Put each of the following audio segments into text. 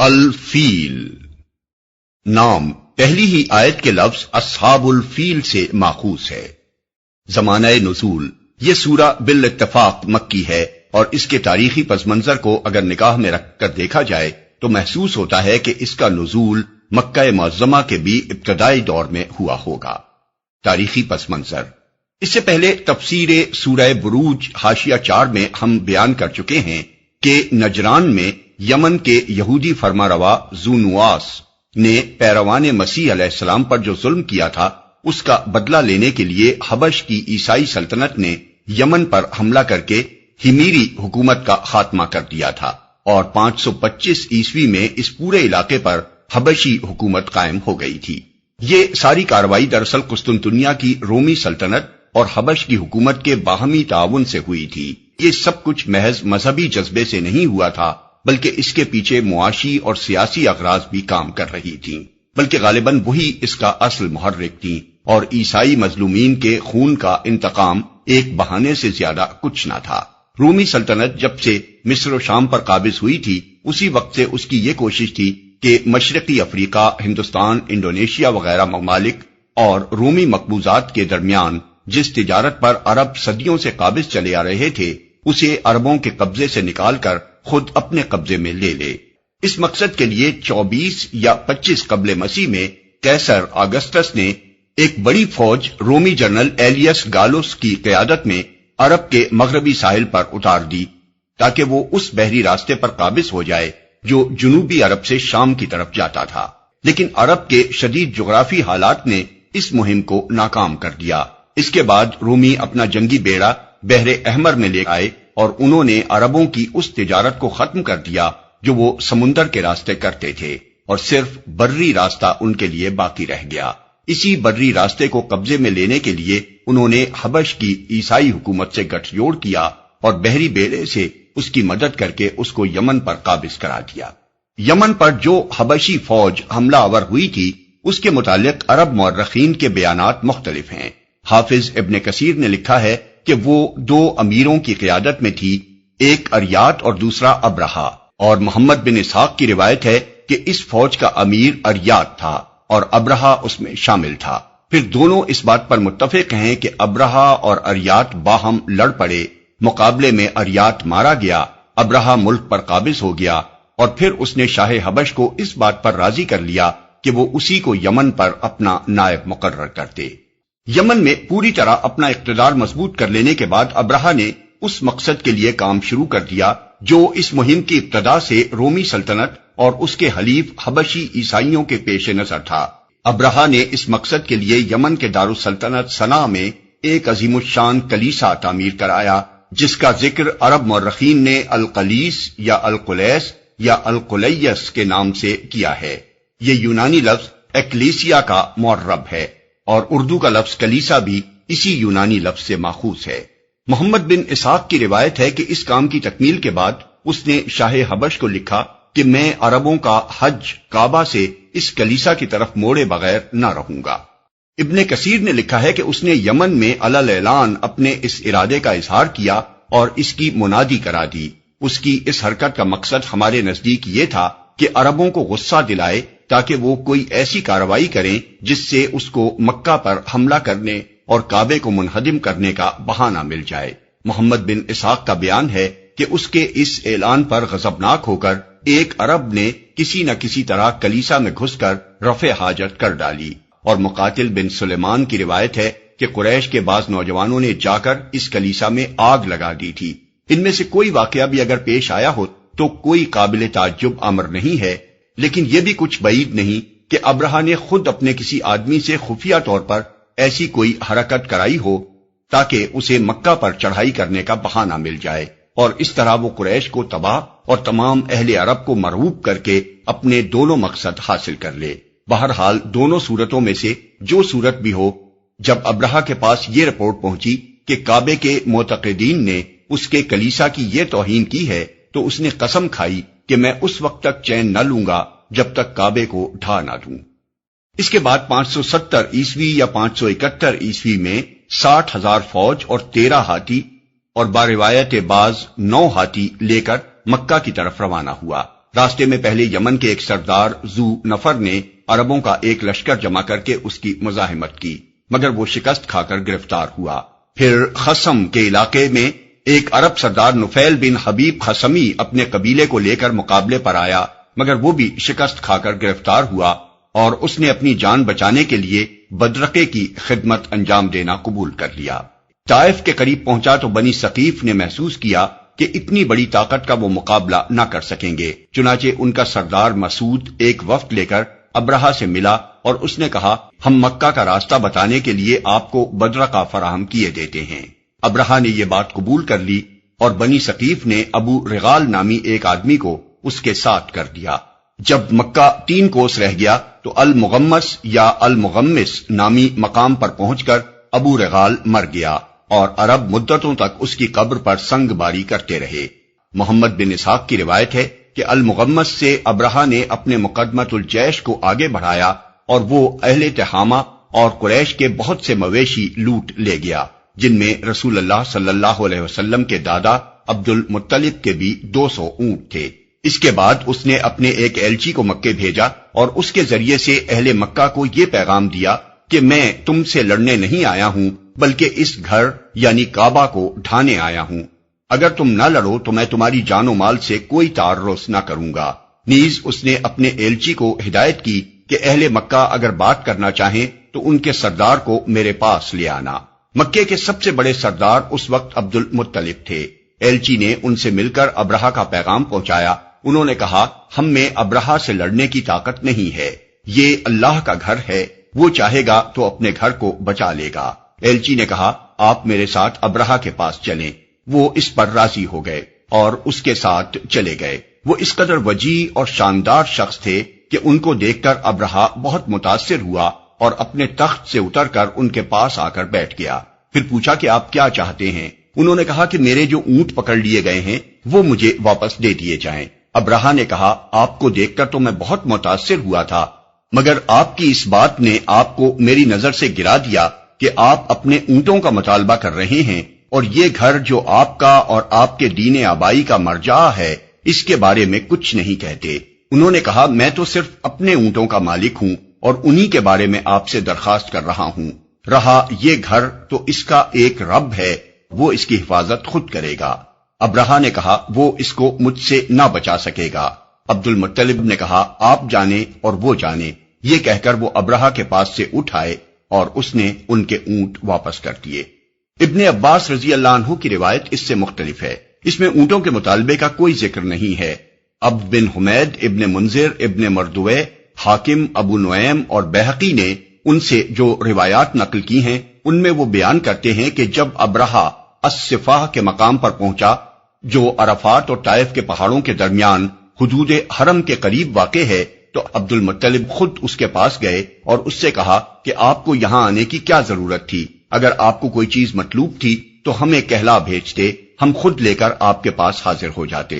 الفیل نام پہلی ہی آیت کے لفظ اصحاب الفیل سے ماخوذ ہے۔ زمانہ نزول یہ سورہ بالاتفاق مکی ہے، اور اس کے تاریخی پس منظر کو اگر نگاہ میں رکھ کر دیکھا جائے تو محسوس ہوتا ہے کہ اس کا نزول مکہ معظمہ کے بھی ابتدائی دور میں ہوا ہوگا۔ تاریخی پس منظر اس سے پہلے تفسیر سورہ بروج حاشیہ 4 میں ہم بیان کر چکے ہیں کہ نجران میں یمن کے یہودی فرمانروا ذو نواس نے پیروان مسیح علیہ السلام پر جو ظلم کیا تھا اس کا بدلہ لینے کے لیے حبش کی عیسائی سلطنت نے یمن پر حملہ کر کے ہمیری حکومت کا خاتمہ کر دیا تھا، اور 525 عیسوی میں اس پورے علاقے پر حبشی حکومت قائم ہو گئی تھی۔ یہ ساری کارروائی دراصل قسطنطنیہ کی رومی سلطنت اور حبش کی حکومت کے باہمی تعاون سے ہوئی تھی۔ یہ سب کچھ محض مذہبی جذبے سے نہیں ہوا تھا، بلکہ اس کے پیچھے معاشی اور سیاسی اغراض بھی کام کر رہی تھیں، بلکہ غالباً وہی اس کا اصل محرک تھیں، اور عیسائی مظلومین کے خون کا انتقام ایک بہانے سے زیادہ کچھ نہ تھا۔ رومی سلطنت جب سے مصر و شام پر قابض ہوئی تھی اسی وقت سے اس کی یہ کوشش تھی کہ مشرقی افریقہ، ہندوستان، انڈونیشیا وغیرہ ممالک اور رومی مقبوضات کے درمیان جس تجارت پر عرب صدیوں سے قابض چلے آ رہے تھے اسے عربوں کے قبضے سے نکال کر خود اپنے قبضے میں لے لے۔ اس مقصد کے لیے 24 یا 25 قبل مسیح میں قیصر آگسٹس نے ایک بڑی فوج رومی جنرل ایلیس گالوس کی قیادت میں عرب کے مغربی ساحل پر اتار دی تاکہ وہ اس بحری راستے پر قابض ہو جائے جو جنوبی عرب سے شام کی طرف جاتا تھا، لیکن عرب کے شدید جغرافی حالات نے اس مہم کو ناکام کر دیا۔ اس کے بعد رومی اپنا جنگی بیڑا بحر احمر میں لے آئے اور انہوں نے عربوں کی اس تجارت کو ختم کر دیا جو وہ سمندر کے راستے کرتے تھے، اور صرف بری راستہ ان کے لیے باقی رہ گیا۔ اسی بری راستے کو قبضے میں لینے کے لیے انہوں نے حبش کی عیسائی حکومت سے گٹھ جوڑ کیا اور بحری بیڑے سے اس کی مدد کر کے اس کو یمن پر قابض کرا دیا۔ یمن پر جو حبشی فوج حملہ آور ہوئی تھی اس کے متعلق عرب مورخین کے بیانات مختلف ہیں۔ حافظ ابن کثیر نے لکھا ہے کہ وہ 2 امیروں کی قیادت میں تھی، ایک اریات اور دوسرا ابرہا، اور محمد بن اسحاق کی روایت ہے کہ اس فوج کا امیر اریات تھا اور ابرہا اس میں شامل تھا۔ پھر دونوں اس بات پر متفق ہیں کہ ابرہا اور اریات باہم لڑ پڑے، مقابلے میں اریات مارا گیا، ابرہا ملک پر قابض ہو گیا، اور پھر اس نے شاہ حبش کو اس بات پر راضی کر لیا کہ وہ اسی کو یمن پر اپنا نائب مقرر کرتے۔ یمن میں پوری طرح اپنا اقتدار مضبوط کر لینے کے بعد ابرہا نے اس مقصد کے لیے کام شروع کر دیا جو اس مہم کی ابتدا سے رومی سلطنت اور اس کے حلیف حبشی عیسائیوں کے پیش نظر تھا۔ ابرہا نے اس مقصد کے لیے یمن کے دارالسلطنت صنعا میں ایک عظیم الشان کلیسا تعمیر کرایا جس کا ذکر عرب مورخین نے القلیس یا القلیس یا القلیس کے نام سے کیا ہے۔ یہ یونانی لفظ ایکلیسیا کا معرب ہے اور اردو کا لفظ کلیسا بھی اسی یونانی لفظ سے ماخوذ ہے۔ محمد بن اسحاق کی روایت ہے کہ اس کام کی تکمیل کے بعد اس نے شاہ حبش کو لکھا کہ میں عربوں کا حج کعبہ سے اس کلیسا کی طرف موڑے بغیر نہ رہوں گا۔ ابن کثیر نے لکھا ہے کہ اس نے یمن میں علل اعلان اپنے اس ارادے کا اظہار کیا اور اس کی منادی کرا دی۔ اس کی اس حرکت کا مقصد ہمارے نزدیک یہ تھا کہ عربوں کو غصہ دلائے تاکہ وہ کوئی ایسی کارروائی کریں جس سے اس کو مکہ پر حملہ کرنے اور کعبے کو منہدم کرنے کا بہانہ مل جائے۔ محمد بن اسحاق کا بیان ہے کہ اس کے اس اعلان پر غضبناک ہو کر ایک عرب نے کسی نہ کسی طرح کلیسا میں گھس کر رفع حاجت کر ڈالی، اور مقاتل بن سلیمان کی روایت ہے کہ قریش کے بعض نوجوانوں نے جا کر اس کلیسا میں آگ لگا دی تھی۔ ان میں سے کوئی واقعہ بھی اگر پیش آیا ہو تو کوئی قابل تعجب امر نہیں ہے، لیکن یہ بھی کچھ بعید نہیں کہ ابرہا نے خود اپنے کسی آدمی سے خفیہ طور پر ایسی کوئی حرکت کرائی ہو تاکہ اسے مکہ پر چڑھائی کرنے کا بہانہ مل جائے، اور اس طرح وہ قریش کو تباہ اور تمام اہل عرب کو مرعوب کر کے اپنے دونوں مقصد حاصل کر لے۔ بہرحال دونوں صورتوں میں سے جو صورت بھی ہو، جب ابرہا کے پاس یہ رپورٹ پہنچی کہ کعبے کے معتقدین نے اس کے کلیسا کی یہ توہین کی ہے تو اس نے قسم کھائی کہ میں اس وقت تک چین نہ لوں گا جب تک کعبے کو ڈھا نہ دوں۔ اس کے بعد 570 عیسوی یا 571 عیسوی میں 60,000 فوج اور 13 ہاتھی اور باروایت بعض 9 ہاتھی لے کر مکہ کی طرف روانہ ہوا۔ راستے میں پہلے یمن کے ایک سردار ذو نفر نے عربوں کا ایک لشکر جمع کر کے اس کی مزاحمت کی، مگر وہ شکست کھا کر گرفتار ہوا۔ پھر خصم کے علاقے میں ایک عرب سردار نفیل بن حبیب خصمی اپنے قبیلے کو لے کر مقابلے پر آیا، مگر وہ بھی شکست کھا کر گرفتار ہوا اور اس نے اپنی جان بچانے کے لیے بدرقے کی خدمت انجام دینا قبول کر لیا۔ طائف کے قریب پہنچا تو بنی ثقیف نے محسوس کیا کہ اتنی بڑی طاقت کا وہ مقابلہ نہ کر سکیں گے، چنانچہ ان کا سردار مسعود ایک وفد لے کر ابرہہ سے ملا اور اس نے کہا، ہم مکہ کا راستہ بتانے کے لیے آپ کو بدرقہ فراہم کیے دیتے ہیں۔ ابرہہ نے یہ بات قبول کر لی اور بنی ثقیف نے ابو رغال نامی ایک آدمی کو اس کے ساتھ کر دیا۔ جب مکہ 3 کوس رہ گیا تو المغمس یا المغمس نامی مقام پر پہنچ کر ابو رغال مر گیا اور عرب مدتوں تک اس کی قبر پر سنگ باری کرتے رہے۔ محمد بن اسحاق کی روایت ہے کہ المغمس سے ابرہہ نے اپنے مقدمۃ الجیش کو آگے بڑھایا اور وہ اہل تہامہ اور قریش کے بہت سے مویشی لوٹ لے گیا، جن میں رسول اللہ صلی اللہ علیہ وسلم کے دادا عبد المطلب کے بھی 200 اونٹ تھے۔ اس کے بعد اس نے اپنے ایک ایلچی کو مکے بھیجا اور اس کے ذریعے سے اہل مکہ کو یہ پیغام دیا کہ میں تم سے لڑنے نہیں آیا ہوں بلکہ اس گھر یعنی کعبہ کو ڈھانے آیا ہوں۔ اگر تم نہ لڑو تو میں تمہاری جان و مال سے کوئی تعرض نہ کروں گا۔ نیز اس نے اپنے ایلچی کو ہدایت کی کہ اہل مکہ اگر بات کرنا چاہیں تو ان کے سردار کو میرے پاس لے آنا۔ مکے کے سب سے بڑے سردار اس وقت عبد المطلب تھے۔ ایلچی نے ان سے مل کر ابرہہ کا پیغام پہنچایا۔ انہوں نے کہا، ہم میں ابرہہ سے لڑنے کی طاقت نہیں ہے، یہ اللہ کا گھر ہے، وہ چاہے گا تو اپنے گھر کو بچا لے گا۔ ایلچی نے کہا، آپ میرے ساتھ ابرہہ کے پاس چلیں۔ وہ اس پر راضی ہو گئے اور اس کے ساتھ چلے گئے۔ وہ اس قدر وجیح اور شاندار شخص تھے کہ ان کو دیکھ کر ابرہہ بہت متاثر ہوا اور اپنے تخت سے اتر کر ان کے پاس آ کر بیٹھ گیا۔ پھر پوچھا کہ آپ کیا چاہتے ہیں؟ انہوں نے کہا کہ میرے جو اونٹ پکڑ لیے گئے ہیں وہ مجھے واپس دے دیے جائیں۔ ابرہہ نے کہا، آپ کو دیکھ کر تو میں بہت متاثر ہوا تھا، مگر آپ کی اس بات نے آپ کو میری نظر سے گرا دیا کہ آپ اپنے اونٹوں کا مطالبہ کر رہے ہیں اور یہ گھر جو آپ کا اور آپ کے دین آبائی کا مرجع ہے اس کے بارے میں کچھ نہیں کہتے۔ انہوں نے کہا، میں تو صرف اپنے اونٹوں کا مالک ہوں اور انہی کے بارے میں آپ سے درخواست کر رہا ہوں۔ رہا یہ گھر تو اس کا ایک رب ہے، وہ اس کی حفاظت خود کرے گا۔ ابرہہ نے کہا، وہ اس کو مجھ سے نہ بچا سکے گا۔ عبد المطلب نے کہا، آپ جانے اور وہ جانے۔ یہ کہہ کر وہ ابرہہ کے پاس سے اٹھ آئے اور اس نے ان کے اونٹ واپس کر دیے۔ ابن عباس رضی اللہ عنہ کی روایت اس سے مختلف ہے، اس میں اونٹوں کے مطالبے کا کوئی ذکر نہیں ہے۔ عبد بن حمید، ابن منذر، ابن مردوے، حاکم، ابو نعیم اور بہقی نے ان سے جو روایات نقل کی ہیں ان میں وہ بیان کرتے ہیں کہ جب ابرہہ الصفاح کے مقام پر پہنچا جو عرفات اور طائف کے پہاڑوں کے درمیان حدود حرم کے قریب واقع ہے، تو عبد المطلب خود اس کے پاس گئے اور اس سے کہا کہ آپ کو یہاں آنے کی کیا ضرورت تھی؟ اگر آپ کو کوئی چیز مطلوب تھی تو ہمیں کہلا بھیجتے، ہم خود لے کر آپ کے پاس حاضر ہو جاتے۔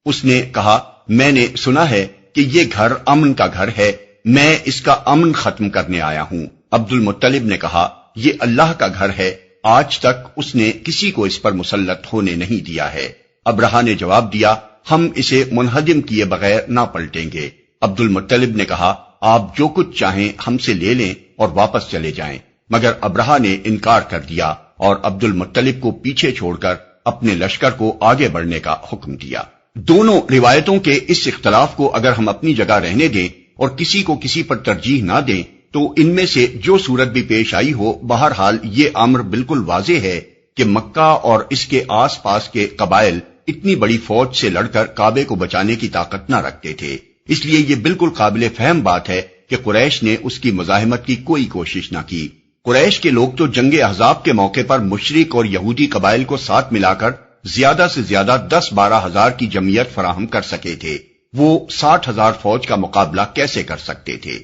اس نے کہا، میں نے سنا ہے کہ یہ گھر امن کا گھر ہے، میں اس کا امن ختم کرنے آیا ہوں۔ عبد المطلب نے کہا، یہ اللہ کا گھر ہے، آج تک اس نے کسی کو اس پر مسلط ہونے نہیں دیا ہے۔ ابرہہ نے جواب دیا، ہم اسے منہدم کیے بغیر نہ پلٹیں گے۔ عبد المطلب نے کہا، آپ جو کچھ چاہیں ہم سے لے لیں اور واپس چلے جائیں، مگر ابرہہ نے انکار کر دیا اور عبد المطلب کو پیچھے چھوڑ کر اپنے لشکر کو آگے بڑھنے کا حکم دیا۔ دونوں روایتوں کے اس اختلاف کو اگر ہم اپنی جگہ رہنے دیں اور کسی کو کسی پر ترجیح نہ دیں تو ان میں سے جو صورت بھی پیش آئی ہو، بہرحال یہ امر بالکل واضح ہے کہ مکہ اور اس کے آس پاس کے قبائل اتنی بڑی فوج سے لڑ کر کعبے کو بچانے کی طاقت نہ رکھتے تھے۔ اس لیے یہ بالکل قابل فہم بات ہے کہ قریش نے اس کی مزاحمت کی کوئی کوشش نہ کی۔ قریش کے لوگ تو جنگ احزاب کے موقع پر مشرک اور یہودی قبائل کو ساتھ ملا کر زیادہ سے زیادہ 10-12 ہزار کی جمعیت فراہم کر سکے تھے، وہ 60,000 فوج کا مقابلہ کیسے کر سکتے تھے؟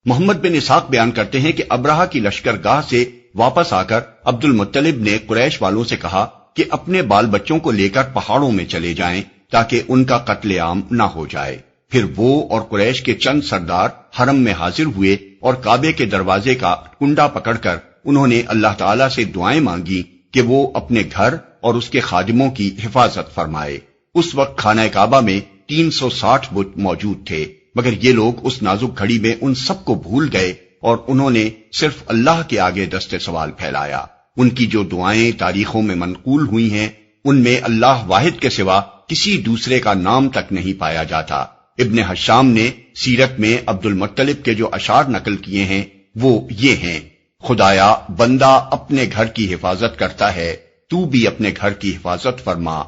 محمد بن اسحاق بیان کرتے ہیں کہ ابرہہ کی لشکرگاہ سے واپس آ کر عبد المطلب نے قریش والوں سے کہا کہ اپنے بال بچوں کو لے کر پہاڑوں میں چلے جائیں تاکہ ان کا قتل عام نہ ہو جائے۔ پھر وہ اور قریش کے چند سردار حرم میں حاضر ہوئے اور کعبے کے دروازے کا کنڈا پکڑ کر انہوں نے اللہ تعالیٰ سے دعائیں مانگی کہ وہ اپنے گھر اور اس کے خادموں کی حفاظت فرمائے۔ اس وقت خانہ کعبہ میں 360 بت موجود تھے، مگر یہ لوگ اس نازک گھڑی میں ان سب کو بھول گئے اور انہوں نے صرف اللہ کے آگے دست سوال پھیلایا۔ ان کی جو دعائیں تاریخوں میں منقول ہوئی ہیں ان میں اللہ واحد کے سوا کسی دوسرے کا نام تک نہیں پایا جاتا۔ ابن حشام نے سیرت میں عبد المطلب کے جو اشعار نقل کیے ہیں وہ یہ ہیں: خدایا بندہ اپنے گھر کی حفاظت کرتا ہے، تو بھی اپنے گھر کی حفاظت فرما۔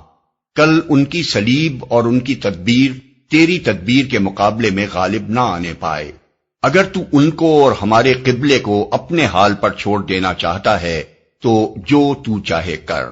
کل ان کی صلیب اور ان کی تدبیر تیری تدبیر کے مقابلے میں غالب نہ آنے پائے۔ اگر تو ان کو اور ہمارے قبلے کو اپنے حال پر چھوڑ دینا چاہتا ہے تو جو تو چاہے کر۔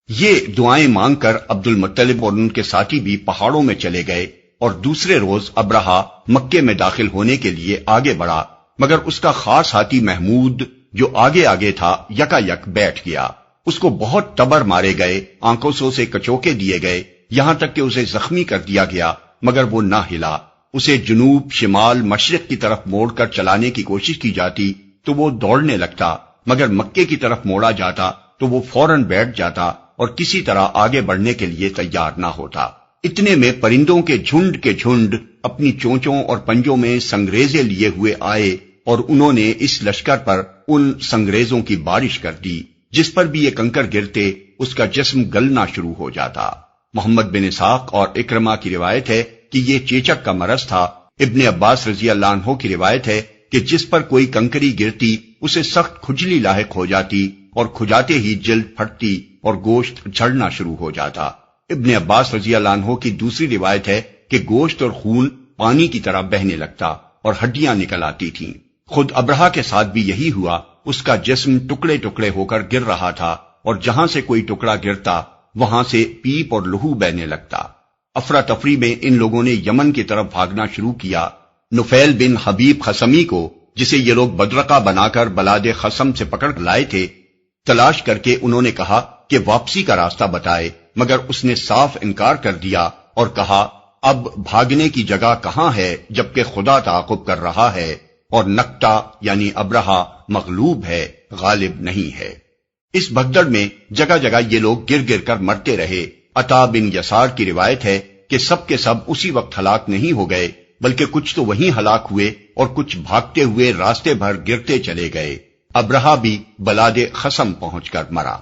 یہ دعائیں مانگ کر عبد المطلب اور ان کے ساتھی بھی پہاڑوں میں چلے گئے اور دوسرے روز ابرہہ مکے میں داخل ہونے کے لیے آگے بڑھا، مگر اس کا خاص ہاتھی محمود جو آگے آگے تھا یکا یک بیٹھ گیا۔ اس کو بہت ٹبر مارے گئے، آنکھوں سے کچوکے دیے گئے، یہاں تک کہ اسے زخمی کر دیا گیا، مگر وہ نہ ہلا۔ اسے جنوب، شمال، مشرق کی طرف موڑ کر چلانے کی کوشش کی جاتی تو وہ دوڑنے لگتا، مگر مکے کی طرف موڑا جاتا تو وہ فوراً بیٹھ جاتا اور کسی طرح آگے بڑھنے کے لیے تیار نہ ہوتا۔ اتنے میں پرندوں کے جھنڈ اپنی چونچوں اور پنجوں میں سنگریزے لیے ہوئے آئے اور انہوں نے اس لشکر پر ان سنگریزوں کی بارش کر دی، جس پر بھی یہ کنکر گرتے اس کا جسم گلنا شروع ہو جاتا۔ محمد بن اسحاق اور اکرمہ کی روایت ہے کہ یہ چیچک کا مرض تھا۔ ابن عباس رضی اللہ عنہ کی روایت ہے کہ جس پر کوئی کنکری گرتی اسے سخت کھجلی لاحق ہو جاتی اور کھجاتے ہی جلد پھٹتی اور گوشت جھڑنا شروع ہو جاتا۔ ابن عباس رضی اللہ عنہ کی دوسری روایت ہے کہ گوشت اور خون پانی کی طرح بہنے لگتا اور ہڈیاں نکل آتی تھیں۔ خود ابرہہ کے ساتھ بھی یہی ہوا، اس کا جسم ٹکڑے ٹکڑے ہو کر گر رہا تھا اور جہاں سے کوئی ٹکڑا گرتا وہاں سے پیپ اور لہو بہنے لگتا۔ افراتفری میں ان لوگوں نے یمن کی طرف بھاگنا شروع کیا۔ نفیل بن حبیب خصمی کو، جسے یہ لوگ بدرقہ بنا کر بلاد خصم سے پکڑ لائے تھے، تلاش کر کے انہوں نے کہا کہ واپسی کا راستہ بتائے، مگر اس نے صاف انکار کر دیا اور کہا اب بھاگنے کی جگہ کہاں ہے جبکہ خدا تعاقب کر رہا ہے اور نکٹا یعنی ابرہہ مغلوب ہے، غالب نہیں ہے۔ اس بھگدڑ میں جگہ جگہ یہ لوگ گر گر کر مرتے رہے۔ عطا بن یسار کی روایت ہے کہ سب کے سب اسی وقت ہلاک نہیں ہو گئے، بلکہ کچھ تو وہیں ہلاک ہوئے اور کچھ بھاگتے ہوئے راستے بھر گرتے چلے گئے۔ ابرہہ بھی بلاد خصم پہنچ کر مرا۔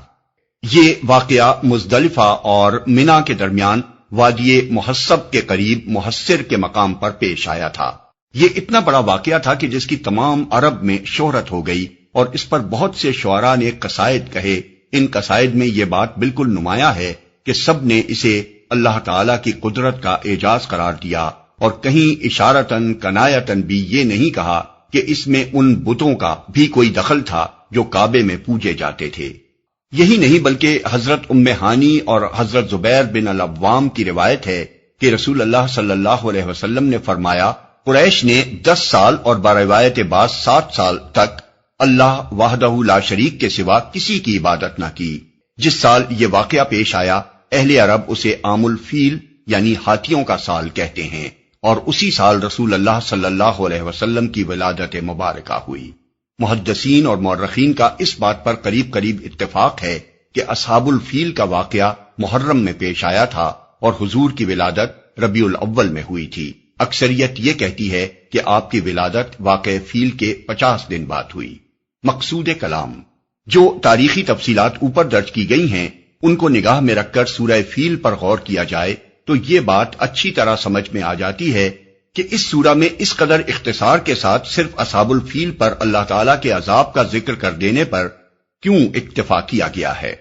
یہ واقعہ مزدلفہ اور منا کے درمیان وادی محسب کے قریب محسر کے مقام پر پیش آیا تھا۔ یہ اتنا بڑا واقعہ تھا کہ جس کی تمام عرب میں شہرت ہو گئی اور اس پر بہت سے شعراء نے قصائد کہے۔ ان قصائد میں یہ بات بالکل نمایاں ہے کہ سب نے اسے اللہ تعالی کی قدرت کا اعجاز قرار دیا اور کہیں اشارتاً کنایتاً بھی یہ نہیں کہا کہ اس میں ان بتوں کا بھی کوئی دخل تھا جو کعبے میں پوجے جاتے تھے۔ یہی نہیں بلکہ حضرت ام ہانی اور حضرت زبیر بن العوام کی روایت ہے کہ رسول اللہ صلی اللہ علیہ وسلم نے فرمایا قریش نے 10 سال اور بروایت بعض 7 سال تک اللہ وحدہ لا شریک کے سوا کسی کی عبادت نہ کی۔ جس سال یہ واقعہ پیش آیا اہل عرب اسے عام الفیل یعنی ہاتھیوں کا سال کہتے ہیں، اور اسی سال رسول اللہ صلی اللہ علیہ وسلم کی ولادت مبارکہ ہوئی۔ محدثین اور مورخین کا اس بات پر قریب قریب اتفاق ہے کہ اصحاب الفیل کا واقعہ محرم میں پیش آیا تھا اور حضور کی ولادت ربیع الاول میں ہوئی تھی۔ اکثریت یہ کہتی ہے کہ آپ کی ولادت واقع فیل کے 50 دن بعد ہوئی۔ مقصود کلام، جو تاریخی تفصیلات اوپر درج کی گئی ہیں ان کو نگاہ میں رکھ کر سورہ فیل پر غور کیا جائے تو یہ بات اچھی طرح سمجھ میں آ جاتی ہے کہ اس سورہ میں اس قدر اختصار کے ساتھ صرف اصحاب الفیل پر اللہ تعالیٰ کے عذاب کا ذکر کر دینے پر کیوں اکتفا کیا گیا ہے۔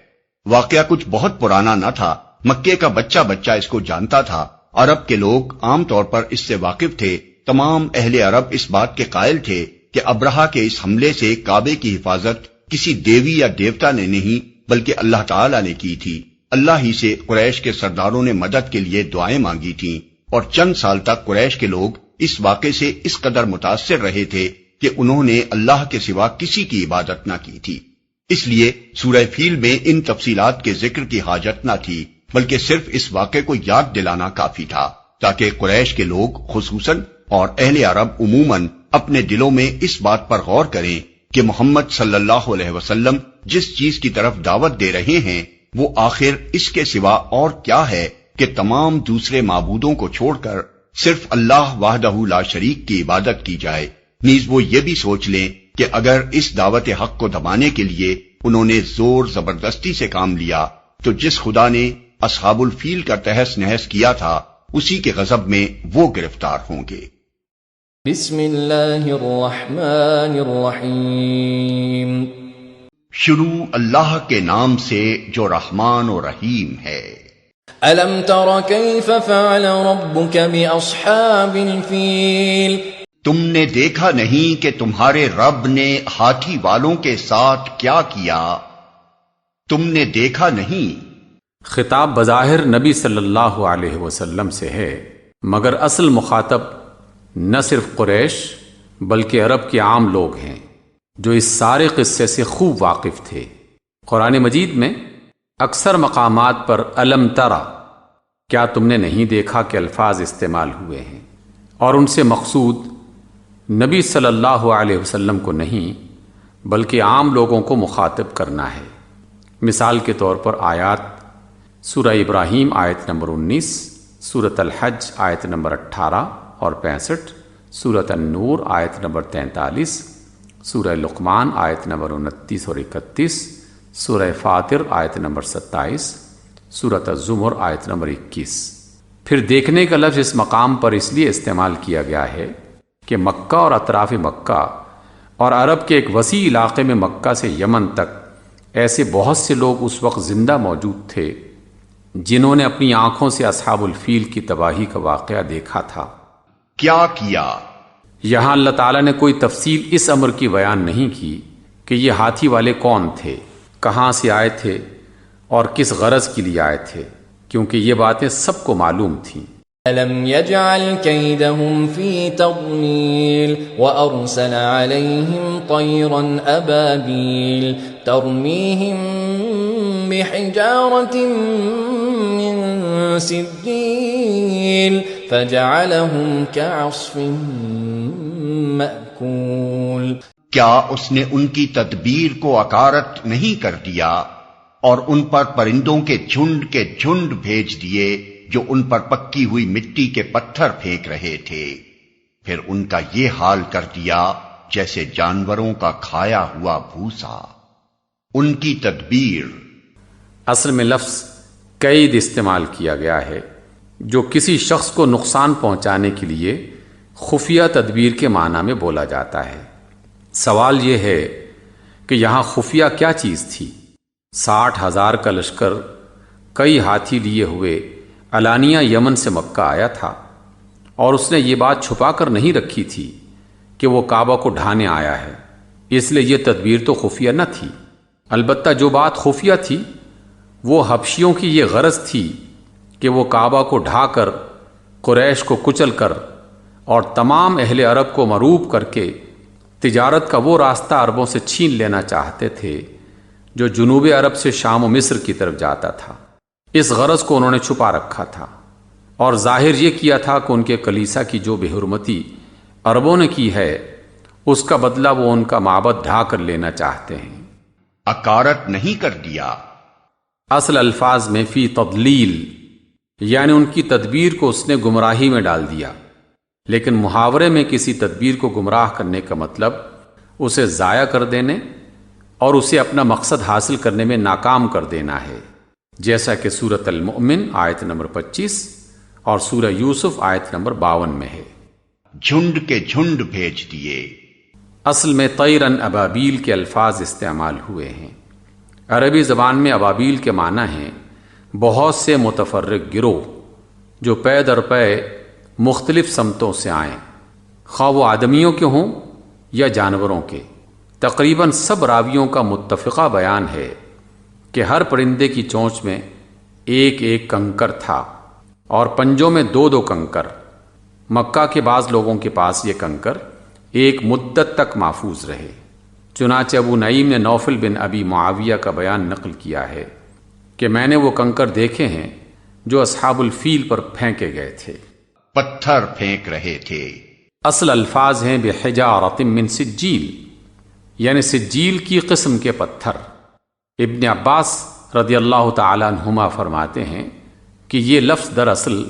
واقعہ کچھ بہت پرانا نہ تھا، مکے کا بچہ بچہ اس کو جانتا تھا، عرب کے لوگ عام طور پر اس سے واقف تھے۔ تمام اہل عرب اس بات کے قائل تھے کہ ابرہہ کے اس حملے سے کعبے کی حفاظت کسی دیوی یا دیوتا نے نہیں بلکہ اللہ تعالیٰ نے کی تھی۔ اللہ ہی سے قریش کے سرداروں نے مدد کے لیے دعائیں مانگی تھیں، اور چند سال تک قریش کے لوگ اس واقعے سے اس قدر متاثر رہے تھے کہ انہوں نے اللہ کے سوا کسی کی عبادت نہ کی تھی۔ اس لیے سورہ فیل میں ان تفصیلات کے ذکر کی حاجت نہ تھی، بلکہ صرف اس واقعے کو یاد دلانا کافی تھا تاکہ قریش کے لوگ خصوصاً اور اہل عرب عموماً اپنے دلوں میں اس بات پر غور کریں کہ محمد صلی اللہ علیہ وسلم جس چیز کی طرف دعوت دے رہے ہیں وہ آخر اس کے سوا اور کیا ہے کہ تمام دوسرے معبودوں کو چھوڑ کر صرف اللہ وحدہ لا شریک کی عبادت کی جائے، نیز وہ یہ بھی سوچ لیں کہ اگر اس دعوت حق کو دبانے کے لیے انہوں نے زور زبردستی سے کام لیا تو جس خدا نے اصحاب الفیل کا تہس نہس کیا تھا اسی کے غضب میں وہ گرفتار ہوں گے۔ بسم اللہ الرحمن الرحیم۔ شروع اللہ کے نام سے جو رحمان و رحیم ہے۔ الم تر کیف فعل ربک باصحاب الفیل۔ تم نے دیکھا نہیں کہ تمہارے رب نے ہاتھی والوں کے ساتھ کیا کیا؟ تم نے دیکھا نہیں؟ خطاب بظاہر نبی صلی اللہ علیہ وسلم سے ہے، مگر اصل مخاطب نہ صرف قریش بلکہ عرب کے عام لوگ ہیں جو اس سارے قصے سے خوب واقف تھے۔ قرآن مجید میں اکثر مقامات پر الم ترا، کیا تم نے نہیں دیکھا کہ الفاظ استعمال ہوئے ہیں، اور ان سے مقصود نبی صلی اللہ علیہ وسلم کو نہیں بلکہ عام لوگوں کو مخاطب کرنا ہے۔ مثال کے طور پر آیات سورہ ابراہیم آیت نمبر 19، سورۃ الحج آیت نمبر 18 اور 65، سورۃ النور آیت نمبر 43، سورہ لقمان آیت نمبر 29 اور 31، سورہ فاطر آیت نمبر 27، سورۃ الزمر آیت نمبر 21۔ پھر دیکھنے کا لفظ اس مقام پر اس لیے استعمال کیا گیا ہے کہ مکہ اور اطراف مکہ اور عرب کے ایک وسیع علاقے میں مکہ سے یمن تک ایسے بہت سے لوگ اس وقت زندہ موجود تھے جنہوں نے اپنی آنکھوں سے اصحاب الفیل کی تباہی کا واقعہ دیکھا تھا۔ کیا کیا؟ یہاں اللہ تعالیٰ نے کوئی تفصیل اس امر کی بیان نہیں کی کہ یہ ہاتھی والے کون تھے، کہاں سے آئے تھے اور کس غرض کے لیے آئے تھے، کیونکہ یہ باتیں سب کو معلوم تھیں۔ أَلَمْ يَجْعَلْ كَيْدَهُمْ فِي تَضْلِيلٍ وَأَرْسَلَ عَلَيْهِمْ طَيْرًا أَبَابِيلَ تَرْمِيهِمْ بِحِجَارَةٍ مِّن سِجِّيلٍ فَجَعَلَهُمْ كَعَصْفٍ مَّأْكُولٍ۔ کیا اس نے ان کی تدبیر کو اکارت نہیں کر دیا اور ان پر پرندوں کے جھنڈ بھیج دیے جو ان پر پکی ہوئی مٹی کے پتھر پھینک رہے تھے، پھر ان کا یہ حال کر دیا جیسے جانوروں کا کھایا ہوا بھوسا۔ ان کی تدبیر، اصل میں لفظ قید استعمال کیا گیا ہے جو کسی شخص کو نقصان پہنچانے کے لیے خفیہ تدبیر کے معنی میں بولا جاتا ہے۔ سوال یہ ہے کہ یہاں خفیہ کیا چیز تھی؟ 60,000 کا لشکر کئی ہاتھی لیے ہوئے علانیہ یمن سے مکہ آیا تھا، اور اس نے یہ بات چھپا کر نہیں رکھی تھی کہ وہ کعبہ کو ڈھانے آیا ہے، اس لیے یہ تدبیر تو خفیہ نہ تھی۔ البتہ جو بات خفیہ تھی وہ حبشیوں کی یہ غرض تھی کہ وہ کعبہ کو ڈھا کر قریش کو کچل کر اور تمام اہل عرب کو مروب کر کے تجارت کا وہ راستہ عربوں سے چھین لینا چاہتے تھے جو جنوب عرب سے شام و مصر کی طرف جاتا تھا۔ اس غرض کو انہوں نے چھپا رکھا تھا اور ظاہر یہ کیا تھا کہ ان کے کلیسا کی جو بے حرمتی عربوں نے کی ہے اس کا بدلہ وہ ان کا معبد ڈھا کر لینا چاہتے ہیں۔ اکارت نہیں کر دیا، اصل الفاظ میں فی تضلیل، یعنی ان کی تدبیر کو اس نے گمراہی میں ڈال دیا، لیکن محاورے میں کسی تدبیر کو گمراہ کرنے کا مطلب اسے ضائع کر دینے اور اسے اپنا مقصد حاصل کرنے میں ناکام کر دینا ہے، جیسا کہ سورۃ المؤمن آیت نمبر 25 اور سورہ یوسف آیت نمبر 52 میں ہے۔ جھنڈ کے جھنڈ بھیج دیے، اصل میں طیرن ابابیل کے الفاظ استعمال ہوئے ہیں۔ عربی زبان میں ابابیل کے معنی ہیں بہت سے متفرق گروہ جو پے در پے مختلف سمتوں سے آئیں، خواہ وہ آدمیوں کے ہوں یا جانوروں کے۔ تقریباً سب راویوں کا متفقہ بیان ہے کہ ہر پرندے کی چونچ میں ایک ایک کنکر تھا اور پنجوں میں 2 کنکر۔ مکہ کے بعض لوگوں کے پاس یہ کنکر ایک مدت تک محفوظ رہے۔ چنانچہ ابو نعیم نے نوفل بن ابی معاویہ کا بیان نقل کیا ہے کہ میں نے وہ کنکر دیکھے ہیں جو اصحاب الفیل پر پھینکے گئے تھے، پتھر پھینک رہے تھے۔ اصل الفاظ ہیں بحجارۃ من سجیل، یعنی سجیل کی قسم کے پتھر۔ ابن عباس رضی اللہ تعالی عنہما فرماتے ہیں کہ یہ لفظ دراصل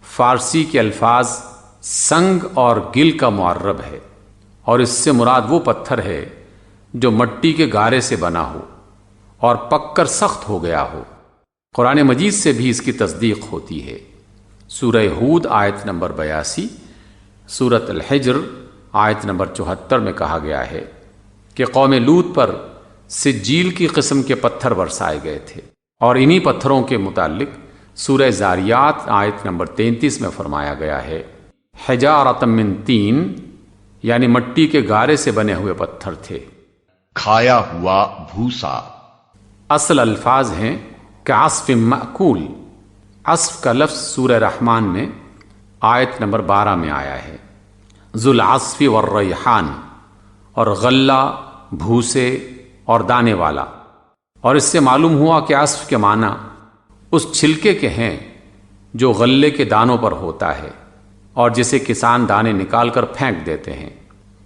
فارسی کے الفاظ سنگ اور گل کا معرب ہے، اور اس سے مراد وہ پتھر ہے جو مٹی کے گارے سے بنا ہو اور پک کر سخت ہو گیا ہو۔ قرآن مجید سے بھی اس کی تصدیق ہوتی ہے۔ سورہ ہود آیت نمبر 82، سورۃ الحجر آیت نمبر 74 میں کہا گیا ہے کہ قوم لوط پر سجیل کی قسم کے پتھر برسائے گئے تھے، اور انہی پتھروں کے متعلق سورہ زاریات آیت نمبر 33 میں فرمایا گیا ہے حجارۃ من طین، یعنی مٹی کے گارے سے بنے ہوئے پتھر تھے۔ کھایا ہوا بھوسا۔ اصل الفاظ ہیں کعصف مأکول۔ عصف کا لفظ سورہ رحمان میں آیت نمبر 12 میں آیا ہے، ذو العصف والریحان، اور غلہ، بھوسے اور دانے والا۔ اور اس سے معلوم ہوا کہ عصف کے معنی اس چھلکے کے ہیں جو غلے کے دانوں پر ہوتا ہے اور جسے کسان دانے نکال کر پھینک دیتے ہیں،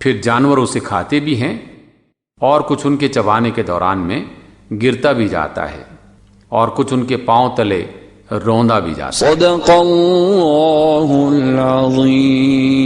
پھر جانور اسے کھاتے بھی ہیں اور کچھ ان کے چبانے کے دوران میں گرتا بھی جاتا ہے اور کچھ ان کے پاؤں تلے روندا بھی جاتا ہے۔ صدق اللہ العظیم۔